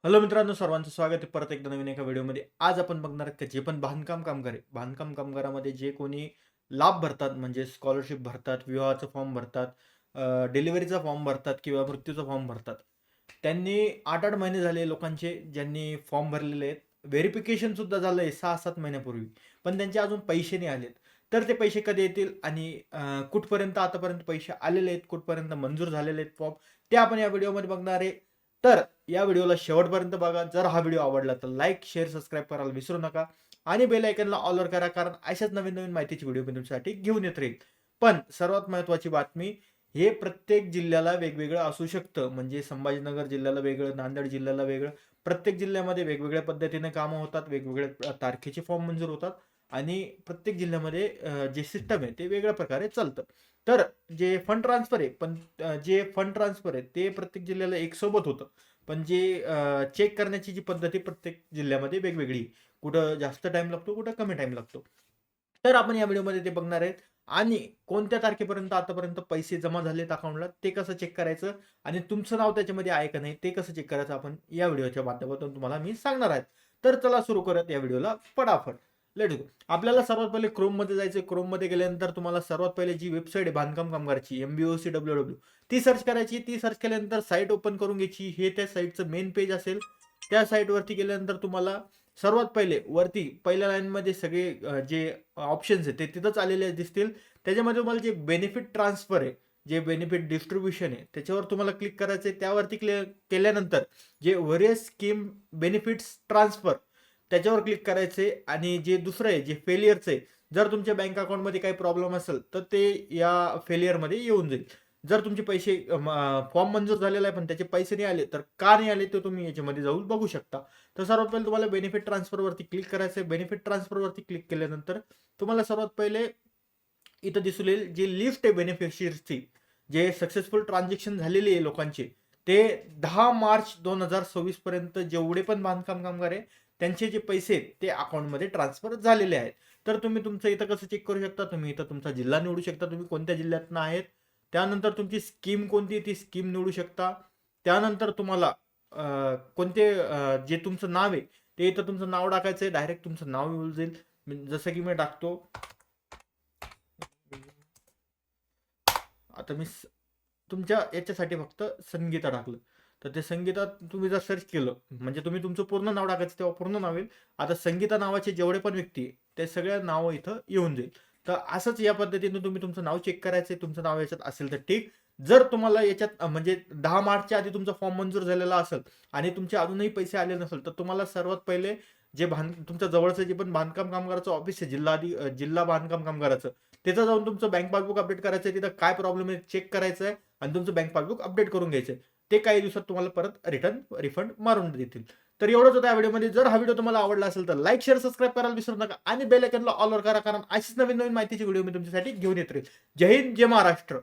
Hello मित्रांनो, सर्वांचं स्वागत आहे परत एकदा नवीन एका व्हिडिओमध्ये. आज आपण बघणार आहोत की जे पण बांधकाम कामगार आहे, बांधकाम कामगारामध्ये जे कोणी लाभ भरतात म्हणजे स्कॉलरशिप भरतात, विवाहाचा फॉर्म भरतात, डिलिव्हरीचा फॉर्म भरतात किंवा मृत्यूचा फॉर्म भरतात. त्यांनी 8-8 महिने झाले लोकांचे ज्यांनी फॉर्म भरलेले आहेत. व्हेरिफिकेशन सुद्धा झालंय 6-7 महिन्यापूर्वी. पण त्यांचे अजून पैसे नाही आलेत. तर ते पैसे कधी येतील आणि कुठपर्यंत आतापर्यंत पैसे आलेले आहेत, कुठपर्यंत मंजूर झालेले आहेत फॉर्म, ते आपण या व्हिडिओमध्ये बघणार आहे. तर या व्हिडिओला शेवटपर्यंत बघा. जर हा व्हिडिओ आवडला तर लाईक, शेअर, सबस्क्राईब करायला विसरू नका आणि बेल आयकॉनला ऑलवर करा, कारण अशाच नवीन-नवीन माहितीची व्हिडिओ मी तुमच्यासाठी घेऊन येत राहील. पण सर्वात महत्त्वाची बातमी, हे प्रत्येक जिल्ह्याला वेगवेगळं असू शकतं. म्हणजे संभाजीनगर जिल्ह्याला वेगळं, नांदेड जिल्ह्याला वेगळं. प्रत्येक जिल्ह्यामध्ये वेगवेगळ्या पद्धतीने कामं होतात, वेगवेगळ्या तारखेचे फॉर्म मंजूर होतात आणि प्रत्येक जिल्ह्यामध्ये जे सिस्टम आहे ते वेगळ्या प्रकारे चालतं. तर जे फंड ट्रान्सफर आहे, पण जे फंड ट्रान्सफर आहे ते प्रत्येक जिल्ह्याला एक सोबत होतं. पण जे चेक करण्याची जी पद्धत आहे प्रत्येक जिल्ह्यामध्ये वेगवेगळी. कुठं जास्त टाईम लागतो, कुठं कमी टाईम लागतो. तर आपण या व्हिडिओमध्ये ते बघणार आहेत आणि कोणत्या तारखेपर्यंत आतापर्यंत पैसे जमा झालेत अकाउंटला ते कसं चेक करायचं आणि तुमचं नाव त्याच्यामध्ये आहे का नाही ते कसं चेक करायचं आपण या व्हिडिओच्या माध्यमातून तुम्हाला मी सांगणार आहे. तर चला सुरू करूयात या व्हिडिओला फटाफट. Let's go. आपल्याला सर्वात पहिले क्रोममध्ये जायचं. क्रोममध्ये गेल्यानंतर तुम्हाला सर्वात पहिले जी वेबसाईट आहे बांधकाम कामगारची MBOC ती सर्च करायची. ती सर्च केल्यानंतर साईट ओपन करून घ्यायची. हे त्या साईटचं मेन पेज असेल. त्या साईटवरती गेल्यानंतर तुम्हाला सर्वात पहिले वरती पहिल्या लाईनमध्ये सगळे जे ऑप्शन्स आहेत ते तिथंच आलेले दिसतील. त्याच्यामध्ये तुम्हाला जे बेनिफिट ट्रान्सफर आहे, जे बेनिफिट डिस्ट्रीब्युशन आहे त्याच्यावर तुम्हाला क्लिक करायचं आहे. त्यावरती केल्यानंतर जे व्हेरियस स्कीम बेनिफिट्स ट्रान्सफर त्याच्यावर क्लिक करायचे आणि जे दुसरं आहे जे फेलियरचं आहे, जर तुमच्या बँक अकाउंटमध्ये काही प्रॉब्लेम असेल तर ते या फेलियरमध्ये येऊन जाईल. जर तुमचे पैसे फॉर्म मंजूर झालेला आहे पण त्याचे पैसे नाही आले तर का नाही आले ते तुम्ही याच्यामध्ये जाऊन बघू शकता. तर सर्वात पहिले तुम्हाला बेनिफिट ट्रान्सफरवरती क्लिक करायचं आहे. बेनिफिट ट्रान्सफरवरती क्लिक केल्यानंतर तुम्हाला सर्वात पहिले इथं दिसून येईल जी लिस्ट आहे बेनिफिशियरीची, जे सक्सेसफुल ट्रान्झॅक्शन झालेली आहे लोकांचे, ते 10 मार्च 2026 पर्यंत जेवढे पण बांधकाम कामगार आहे त्यांचे जे पैसे आहेत ते अकाउंटमध्ये ट्रान्सफर झालेले आहेत. तर तुम्ही तुमचं इथं कसं चेक करू शकता, तुम्ही इथं तुमचा जिल्हा निवडू शकता, तुम्ही कोणत्या जिल्ह्यातनं आहेत. त्यानंतर तुमची स्कीम कोणती ती स्कीम निवडू शकता. त्यानंतर तुम्हाला कोणते जे तुमचं नाव आहे ते इथं तुमचं नाव टाकायचं आहे. डायरेक्ट तुमचं नाव येऊन जाईल. जसं की मी टाकतो. आता मी तुमच्या याच्यासाठी फक्त संगीता टाकलं. तर ते संगीतात तुम्ही जर सर्च केलं म्हणजे तुम्ही तुमचं पूर्ण नाव टाकायचं तेव्हा पूर्ण नाव येईल. आता संगीता नावाचे जेवढे पण व्यक्ती आहे, ते सगळ्या नावं इथं येऊन जाईल. तर असंच या पद्धतीने तुम्ही तुमचं नाव चेक करायचं आहे. तुमचं नाव याच्यात असेल तर ठीक. जर तुम्हाला याच्यात म्हणजे 10 मार्चच्या आधी तुमचा फॉर्म मंजूर झालेला असेल आणि तुमचे अजूनही पैसे आले नसेल तर तुम्हाला सर्वात पहिले जे तुमच्या जवळचं जे पण बांधकाम कामगाराचं ऑफिस आहे, जिल्हा बांधकाम कामगाराचं, तिथं जाऊन तुमचं बँक पासबुक अपडेट करायचं आहे. तिथं काय प्रॉब्लेम आहे चेक करायचं आहे आणि तुमचं बँक पासबुक अपडेट करून घ्यायचं आहे. ते काही दिवसात तुम्हाला परत रिफंड मारून देतील. तर एवढंच होतं या व्हिडिओमध्ये. जर हा व्हिडिओ तुम्हाला आवडला असेल तर लाईक, शेअर, सबस्क्राईब करायला विसरू नका आणि बेल आयकॉनला ऑल वर करा, कारण अशीच नवीन नवीन माहितीची व्हिडिओ मी तुमच्यासाठी घेऊन येत राहील. जय हिंद, जय महाराष्ट्र.